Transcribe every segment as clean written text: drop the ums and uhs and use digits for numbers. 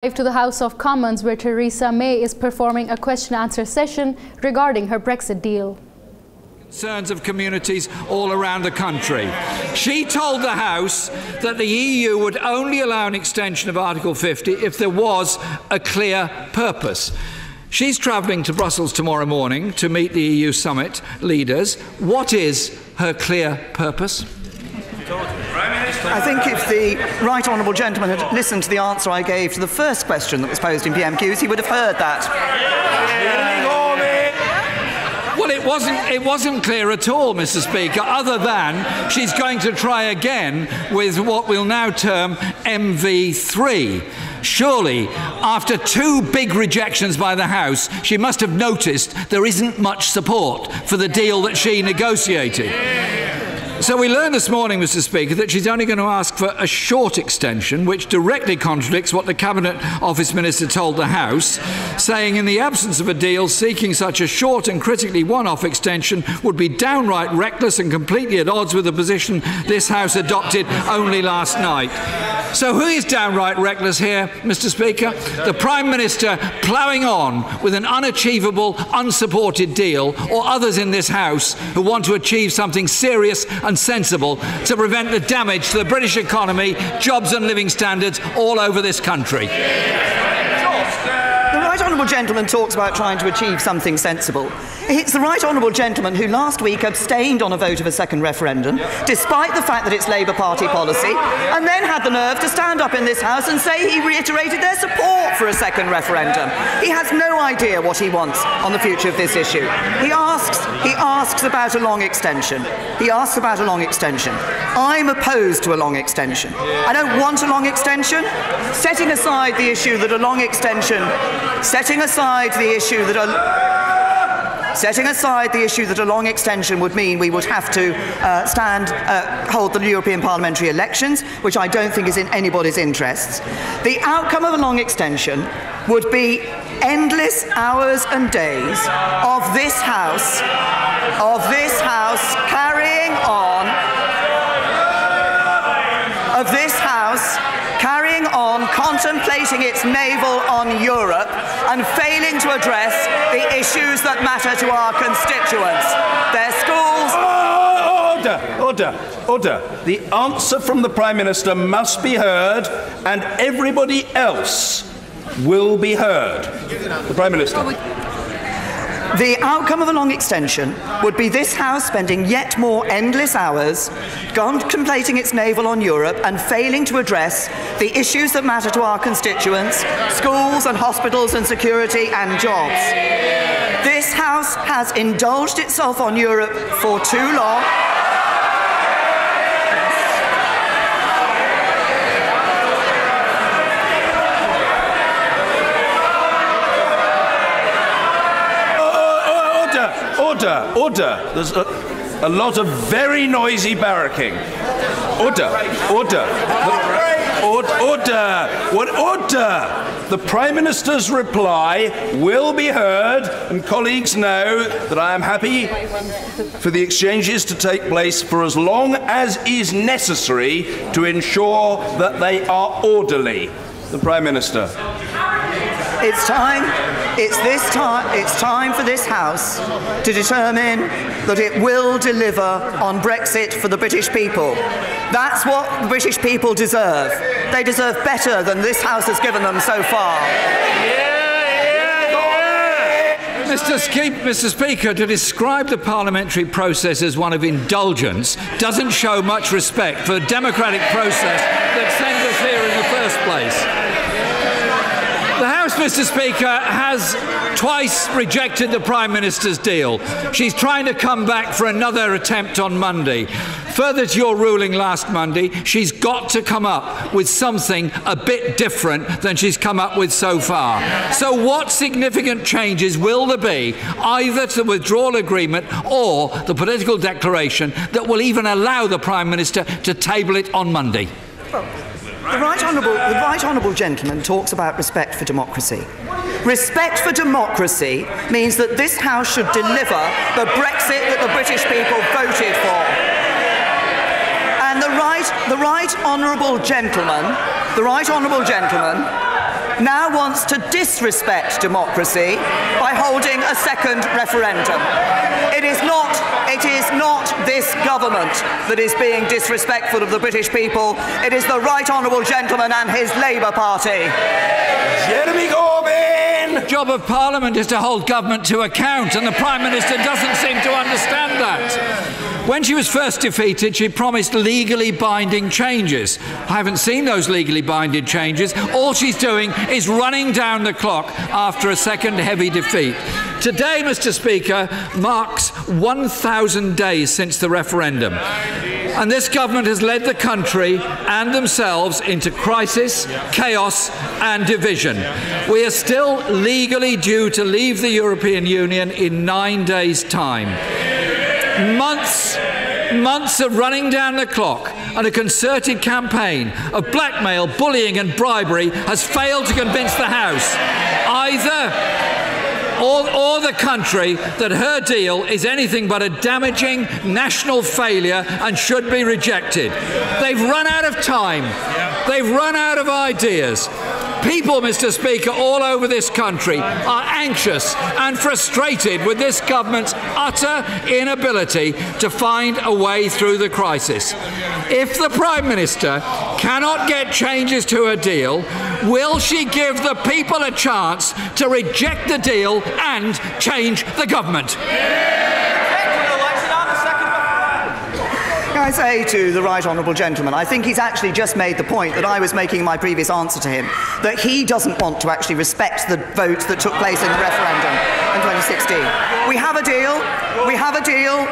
To the House of Commons, where Theresa May is performing a question-answer session regarding her Brexit deal. Concerns of communities all around the country. She told the House that the EU would only allow an extension of Article 50 if there was a clear purpose. She's travelling to Brussels tomorrow morning to meet the EU summit leaders. What is her clear purpose? I think if the right honourable gentleman had listened to the answer I gave to the first question that was posed in PMQs, he would have heard that. Well, it wasn't clear at all, Mr. Speaker, other than she's going to try again with what we'll now term MV3. Surely, after two big rejections by the House, she must have noticed there isn't much support for the deal that she negotiated. So we learned this morning, Mr. Speaker, that she's only going to ask for a short extension, which directly contradicts what the Cabinet Office Minister told the House, saying in the absence of a deal, seeking such a short and critically one-off extension would be downright reckless and completely at odds with the position this House adopted only last night. So who is downright reckless here, Mr. Speaker? The Prime Minister ploughing on with an unachievable, unsupported deal, or others in this House who want to achieve something serious and sensible to prevent the damage to the British economy, jobs and living standards all over this country. The right honourable gentleman talks about trying to achieve something sensible. It's the right honourable gentleman who last week abstained on a vote of a second referendum, despite the fact that it's Labour Party policy, and then had the nerve to stand up in this House and say he reiterated their support for a second referendum. He has no idea what he wants on the future of this issue. He asks about a long extension. He asks about a long extension. I'm opposed to a long extension. I don't want a long extension. Setting aside the issue that a long extension a long extension would mean we would have to hold the European parliamentary elections, which I don't think is in anybody's interests. The outcome of a long extension would be endless hours and days of this House carrying on, contemplating its navel on Europe and failing to address the issues that matter to our constituents. Their schools... Order. The answer from the Prime Minister must be heard, and everybody else will be heard. The Prime Minister. The outcome of a long extension would be this House spending yet more endless hours contemplating its navel on Europe and failing to address the issues that matter to our constituents, schools and hospitals and security and jobs. This House has indulged itself on Europe for too long. Order. There's a lot of very noisy barracking. Order. The Prime Minister's reply will be heard, and colleagues know that I am happy for the exchanges to take place for as long as is necessary to ensure that they are orderly. The Prime Minister. It's time for this House to determine that it will deliver on Brexit for the British people. That's what the British people deserve. They deserve better than this House has given them so far. Mr. Speaker, to describe the parliamentary process as one of indulgence doesn't show much respect for the democratic process that sent us here in the first place. The House, Mr. Speaker, has twice rejected the Prime Minister's deal. She's trying to come back for another attempt on Monday. Further to your ruling last Monday, she's got to come up with something a bit different than she's come up with so far. So what significant changes will there be, either to the withdrawal agreement or the political declaration, that will even allow the Prime Minister to table it on Monday? The right honourable gentleman talks about respect for democracy. Respect for democracy means that this House should deliver the Brexit that the British people voted for. And the right honourable gentleman now wants to disrespect democracy by holding a second referendum. It is not this government that is being disrespectful of the British people. It is the right honourable gentleman and his Labour Party. Jeremy Corbyn! The job of Parliament is to hold government to account, and the Prime Minister doesn't seem to understand that. When she was first defeated, she promised legally binding changes. I haven't seen those legally binding changes. All she's doing is running down the clock after a second heavy defeat. Today, Mr. Speaker, marks 1,000 days since the referendum. And this government has led the country and themselves into crisis, chaos and division. We are still legally due to leave the European Union in 9 days' time. Months of running down the clock and a concerted campaign of blackmail, bullying and bribery has failed to convince the House, or the country, that her deal is anything but a damaging national failure and should be rejected. They've run out of time. They've run out of ideas. People, Mr. Speaker, all over this country are anxious and frustrated with this government's utter inability to find a way through the crisis. If the Prime Minister cannot get changes to her deal, will she give the people a chance to reject the deal and change the government? Can I say to the right honourable gentleman, I think he's actually just made the point that I was making in my previous answer to him, that he doesn't want to actually respect the vote that took place in the referendum in 2016. We have a deal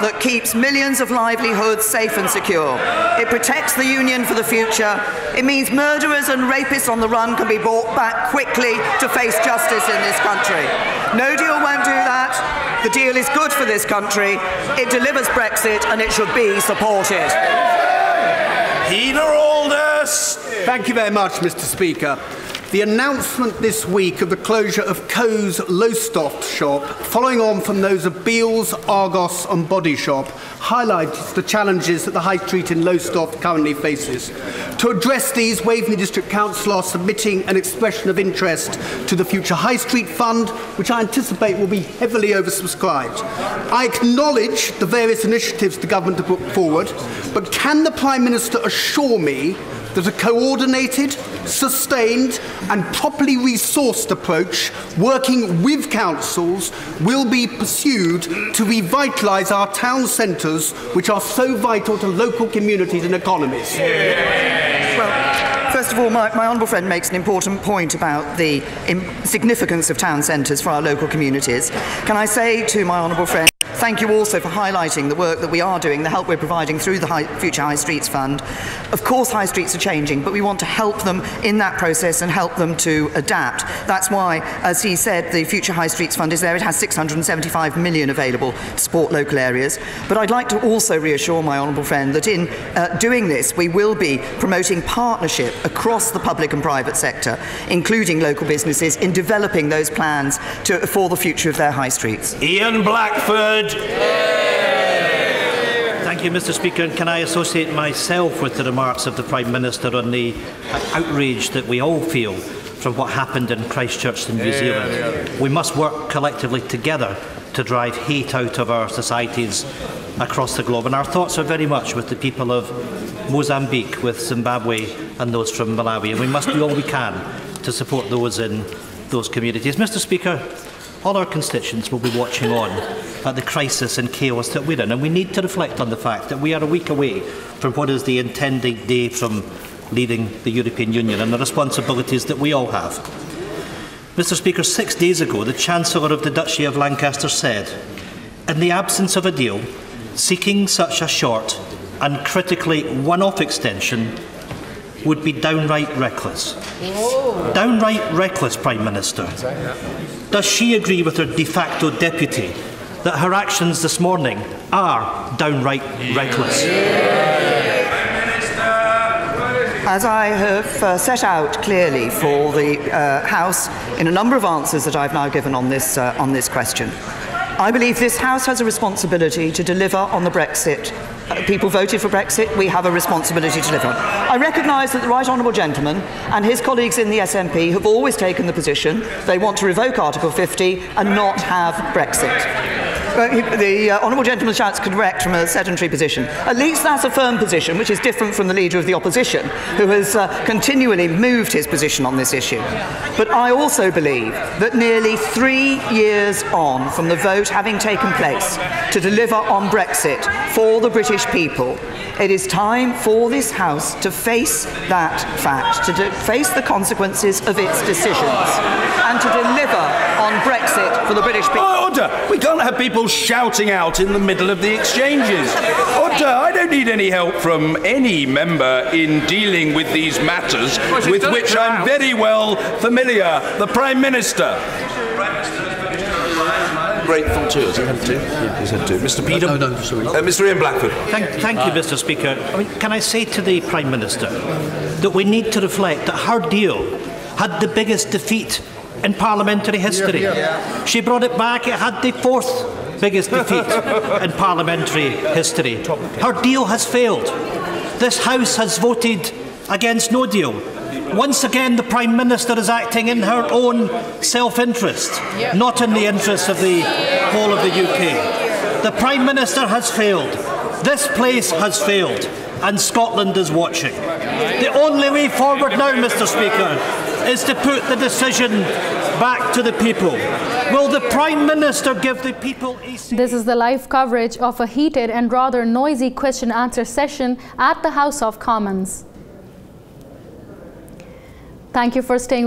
that keeps millions of livelihoods safe and secure. It protects the Union for the future. It means murderers and rapists on the run can be brought back quickly to face justice in this country. No deal won't do that. The deal is good for this country. It delivers Brexit and it should be supported. Indus. Thank you very much, Mr. Speaker. The announcement this week of the closure of Coe's Lowestoft shop, following on from those of Beale's, Argos and Body Shop, highlights the challenges that the High Street in Lowestoft currently faces. To address these, Waveney District Council are submitting an expression of interest to the Future High Street Fund, which I anticipate will be heavily oversubscribed. I acknowledge the various initiatives the government have put forward, but can the Prime Minister assure me that a coordinated, sustained and properly resourced approach, working with councils, will be pursued to revitalise our town centres, which are so vital to local communities and economies? Well, first of all, my honourable friend makes an important point about the significance of town centres for our local communities. Can I say to my honourable friend, thank you also for highlighting the work that we are doing, the help we're providing through the Future High Streets Fund. Of course, high streets are changing, but we want to help them in that process and help them to adapt. That's why, as he said, the Future High Streets Fund is there. It has 675 million available to support local areas. But I'd like to also reassure my honourable friend that in doing this, we will be promoting partnership across the public and private sector, including local businesses, in developing those plans for the future of their high streets. Ian Blackford. Thank you, Mr. Speaker. And can I associate myself with the remarks of the Prime Minister on the outrage that we all feel from what happened in Christchurch in New Zealand? We must work collectively together to drive hate out of our societies across the globe. And our thoughts are very much with the people of Mozambique, with Zimbabwe and those from Malawi. And we must do all we can to support those in those communities. Mr. Speaker, all our constituents will be watching on at the crisis and chaos that we're in, and we need to reflect on the fact that we are a week away from what is the intended day from leaving the European Union and the responsibilities that we all have. Mr. Speaker, 6 days ago, the Chancellor of the Duchy of Lancaster said, in the absence of a deal, seeking such a short and critically one-off extension would be downright reckless. Whoa. Downright reckless, Prime Minister. Does she agree with her de facto deputy that her actions this morning are downright reckless? As I have set out clearly for the House in a number of answers that I've now given on this question, I believe this House has a responsibility to deliver on the Brexit People voted for Brexit. We have a responsibility to deliver on. I recognise that the Right Honourable Gentleman and his colleagues in the SNP have always taken the position they want to revoke Article 50 and not have Brexit. The Honourable Gentleman shouts correct from a sedentary position. At least that's a firm position, which is different from the Leader of the Opposition, who has continually moved his position on this issue. But I also believe that nearly 3 years on from the vote having taken place to deliver on Brexit for the British people, it is time for this House to face that fact, to face the consequences of its decisions, and to deliver on Brexit for the British people. Order! We can't have people shouting out in the middle of the exchanges. Order! I don't need any help from any member in dealing with these matters, with which I'm very well familiar. The Prime Minister. Grateful too. Has he had two? Yeah, he's had two. Mr. Peter? No, sorry. Mr. Ian Blackford. Thank you, Mr. Speaker. Can I say to the Prime Minister that we need to reflect that her deal had the biggest defeat in parliamentary history. Yeah. She brought it back. It had the 4th biggest defeat in parliamentary history. Her deal has failed. This House has voted against no deal. Once again, the Prime Minister is acting in her own self-interest, not in the interests of the whole of the UK. The Prime Minister has failed. This place has failed. And Scotland is watching. The only way forward now, Mr. Speaker, is to put the decision back to the people. Will the Prime Minister give the people a say? This is the live coverage of a heated and rather noisy question-answer session at the House of Commons. Thank you for staying with us.